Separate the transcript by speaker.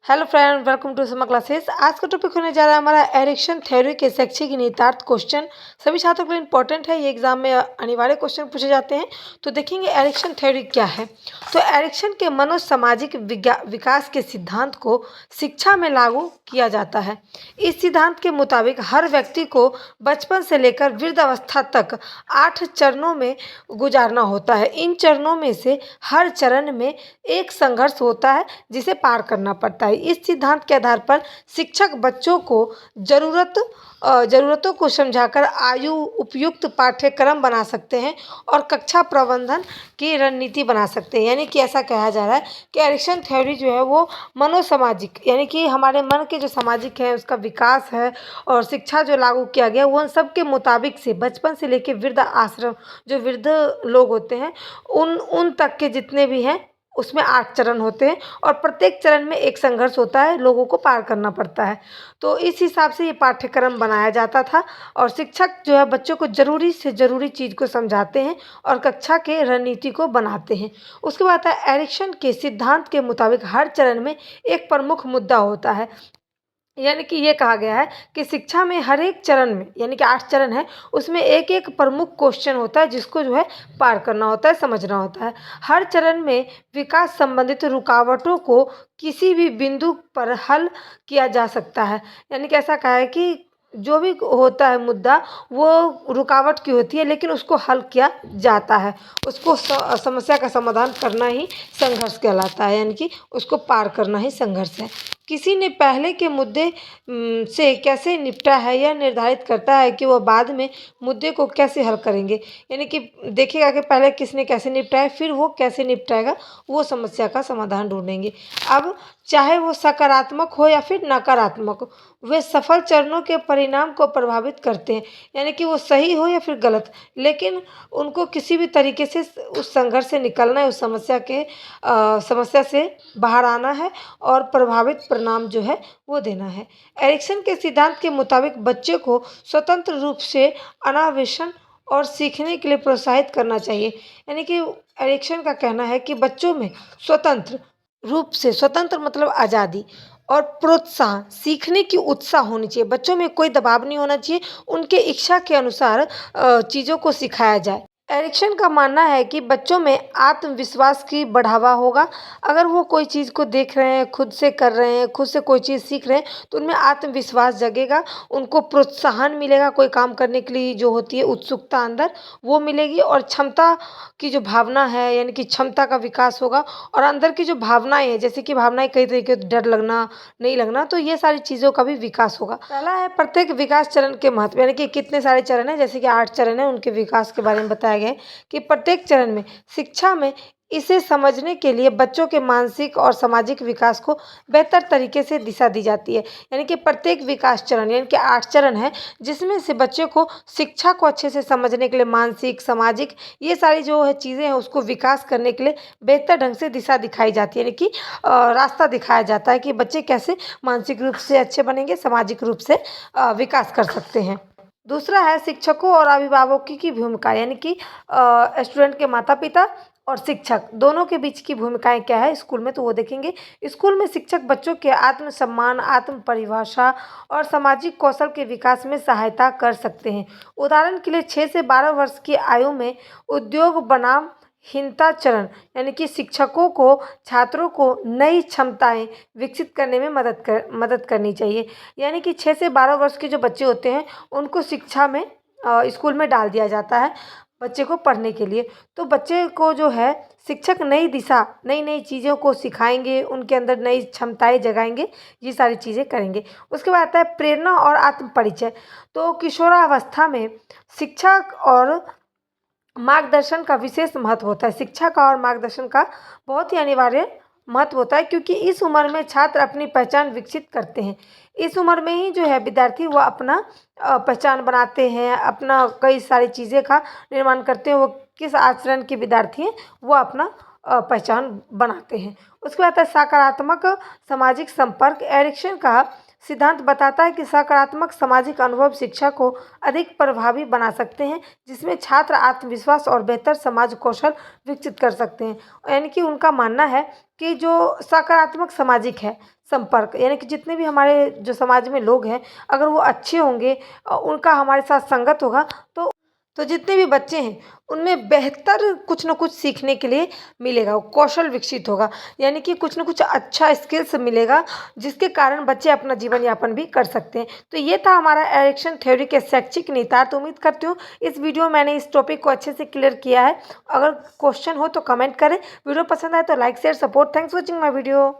Speaker 1: Hello friend, welcome to summer classes. आज का topic होने जा रहा है हमारा एरिक्सन थ्योरी के शैक्षिक निहितार्थ क्वेश्चन। सभी छात्रों के लिए इंपॉर्टेंट है, ये एग्जाम में अनिवार्य क्वेश्चन पूछे जाते हैं। तो देखेंगे एरिक्सन थ्योरी क्या है। तो एरिक्सन के मनोसामाजिक विकास के सिद्धांत को शिक्षा में लागू किया जाता है। इस सिद्धांत के मुताबिक हर व्यक्ति को बचपन से लेकर वृद्धावस्था तक 8 चरणों में गुजारना होता है। इन चरणों में से हर चरण में एक संघर्ष होता है जिसे पार करना पड़ता है। इस सिद्धांत के आधार पर शिक्षक बच्चों को ज़रूरतों को समझाकर आयु उपयुक्त पाठ्यक्रम बना सकते हैं और कक्षा प्रबंधन की रणनीति बना सकते हैं। यानी कि ऐसा कहा जा रहा है कि एरिक्सन थ्योरी जो है वो मनोसामाजिक, यानी कि हमारे मन के जो सामाजिक है उसका विकास है, और शिक्षा जो लागू किया गया वो उन सब के मुताबिक से बचपन से लेकर वृद्ध आश्रम, जो वृद्ध लोग होते हैं उन तक के जितने भी हैं उसमें 8 चरण होते हैं, और प्रत्येक चरण में एक संघर्ष होता है, लोगों को पार करना पड़ता है। तो इस हिसाब से ये पाठ्यक्रम बनाया जाता था, और शिक्षक जो है बच्चों को ज़रूरी से ज़रूरी चीज़ को समझाते हैं और कक्षा के रणनीति को बनाते हैं। उसके बाद आता है एरिक्सन के सिद्धांत के मुताबिक हर चरण में एक प्रमुख मुद्दा होता है। यानी कि ये कहा गया है कि शिक्षा में हर एक चरण में, यानी कि 8 चरण है, उसमें एक एक प्रमुख क्वेश्चन होता है जिसको जो है पार करना होता है, समझना होता है। हर चरण में विकास संबंधित रुकावटों को किसी भी बिंदु पर हल किया जा सकता है। यानी कि ऐसा कहा है कि जो भी होता है मुद्दा वो रुकावट की होती है, लेकिन उसको हल किया जाता है। उसको समस्या का समाधान करना ही संघर्ष कहलाता है, यानी कि उसको पार करना ही संघर्ष है। किसी ने पहले के मुद्दे से कैसे निपटा है, यह निर्धारित करता है कि वह बाद में मुद्दे को कैसे हल करेंगे। यानी कि देखेगा कि पहले किसने कैसे निपटाया, फिर वो कैसे निपटाएगा, वो समस्या का समाधान ढूंढेंगे। अब चाहे वो सकारात्मक हो या फिर नकारात्मक हो, वे सफल चरणों के परिणाम को प्रभावित करते हैं। यानी कि वो सही हो या फिर गलत, लेकिन उनको किसी भी तरीके से उस संघर्ष से निकलना है, उस समस्या से बाहर आना है और प्रभावित परिणाम जो है वो देना है। एरिक्सन के सिद्धांत के मुताबिक बच्चे को स्वतंत्र रूप से अन्वेषण और सीखने के लिए प्रोत्साहित करना चाहिए। यानी कि एरिक्सन का कहना है कि बच्चों में स्वतंत्र रूप से, स्वतंत्र मतलब आज़ादी, और प्रोत्साहन, सीखने की उत्साह होनी चाहिए। बच्चों में कोई दबाव नहीं होना चाहिए, उनके इच्छा के अनुसार चीज़ों को सिखाया जाए। एरिक्सन का मानना है कि बच्चों में आत्मविश्वास की बढ़ावा होगा। अगर वो कोई चीज़ को देख रहे हैं, खुद से कर रहे हैं, खुद से कोई चीज़ सीख रहे हैं, तो उनमें आत्मविश्वास जगेगा, उनको प्रोत्साहन मिलेगा, कोई काम करने के लिए जो होती है उत्सुकता अंदर वो मिलेगी, और क्षमता की जो भावना है, यानी कि क्षमता का विकास होगा। और अंदर की जो भावनाएं हैं, जैसे कि भावनाएं कई तरीके, डर लगना, नहीं लगना, तो ये सारी चीज़ों का भी विकास होगा। पहला है प्रत्येक विकास चरण के महत्व, यानी कि कितने सारे चरण हैं, जैसे कि 8 चरण है, उनके विकास के बारे में बताया गया है कि प्रत्येक चरण में शिक्षा में इसे समझने के लिए बच्चों के मानसिक और सामाजिक विकास को बेहतर तरीके से दिशा दी जाती है। यानी कि प्रत्येक विकास चरण, यानी कि 8 चरण है, जिसमें से बच्चे को शिक्षा को अच्छे से समझने के लिए मानसिक, सामाजिक, ये सारी जो है चीज़ें हैं उसको विकास करने के लिए बेहतर ढंग से दिशा दिखाई जाती है। यानी कि रास्ता दिखाया जाता है कि बच्चे कैसे मानसिक रूप से अच्छे बनेंगे, सामाजिक रूप से विकास कर सकते हैं। दूसरा है शिक्षकों और अभिभावकों की भूमिका, यानी कि स्टूडेंट के माता पिता और शिक्षक दोनों के बीच की भूमिकाएं क्या है स्कूल में, तो वो देखेंगे। स्कूल में शिक्षक बच्चों के आत्मसम्मान, आत्म परिभाषा और सामाजिक कौशल के विकास में सहायता कर सकते हैं। उदाहरण के लिए 6 से 12 वर्ष की आयु में उद्योग बनाम हीनता चरण, यानी कि शिक्षकों को छात्रों को नई क्षमताएं विकसित करने में मदद करनी चाहिए। यानी कि 6 से 12 वर्ष के जो बच्चे होते हैं उनको शिक्षा में स्कूल में डाल दिया जाता है बच्चे को पढ़ने के लिए। तो बच्चे को जो है शिक्षक नई दिशा, नई नई चीज़ों को सिखाएंगे, उनके अंदर नई क्षमताएं जगाएंगे, ये सारी चीज़ें करेंगे। उसके बाद आता है प्रेरणा और आत्म परिचय। तो किशोरावस्था में शिक्षक और मार्गदर्शन का विशेष महत्व होता है। शिक्षा का और मार्गदर्शन का बहुत ही अनिवार्य महत्व होता है, क्योंकि इस उम्र में छात्र अपनी पहचान विकसित करते हैं। इस उम्र में ही जो है विद्यार्थी वो अपना पहचान बनाते हैं, अपना कई सारी चीज़ें का निर्माण करते हैं। वो किस आचरण के विद्यार्थी हैं वो अपना पहचान बनाते हैं। उसके बाद है सकारात्मक सामाजिक संपर्क। एरिक्सन का सिद्धांत बताता है कि सकारात्मक सामाजिक अनुभव शिक्षा को अधिक प्रभावी बना सकते हैं, जिसमें छात्र आत्मविश्वास और बेहतर समाज कौशल विकसित कर सकते हैं। यानी कि उनका मानना है कि जो सकारात्मक सामाजिक है संपर्क, यानी कि जितने भी हमारे जो समाज में लोग हैं, अगर वो अच्छे होंगे, उनका हमारे साथ संगत होगा, तो जितने भी बच्चे हैं उनमें बेहतर कुछ ना कुछ सीखने के लिए मिलेगा, वो कौशल विकसित होगा, यानी कि कुछ ना कुछ अच्छा स्किल्स मिलेगा, जिसके कारण बच्चे अपना जीवन यापन भी कर सकते हैं। तो ये था हमारा एरिक्सन थ्योरी के शैक्षिक निहितार्थ। उम्मीद करती हूँ इस वीडियो में मैंने इस टॉपिक को अच्छे से क्लियर किया है। अगर क्वेश्चन हो तो कमेंट करें। वीडियो पसंद आए तो like share support. Thanks for watching my video.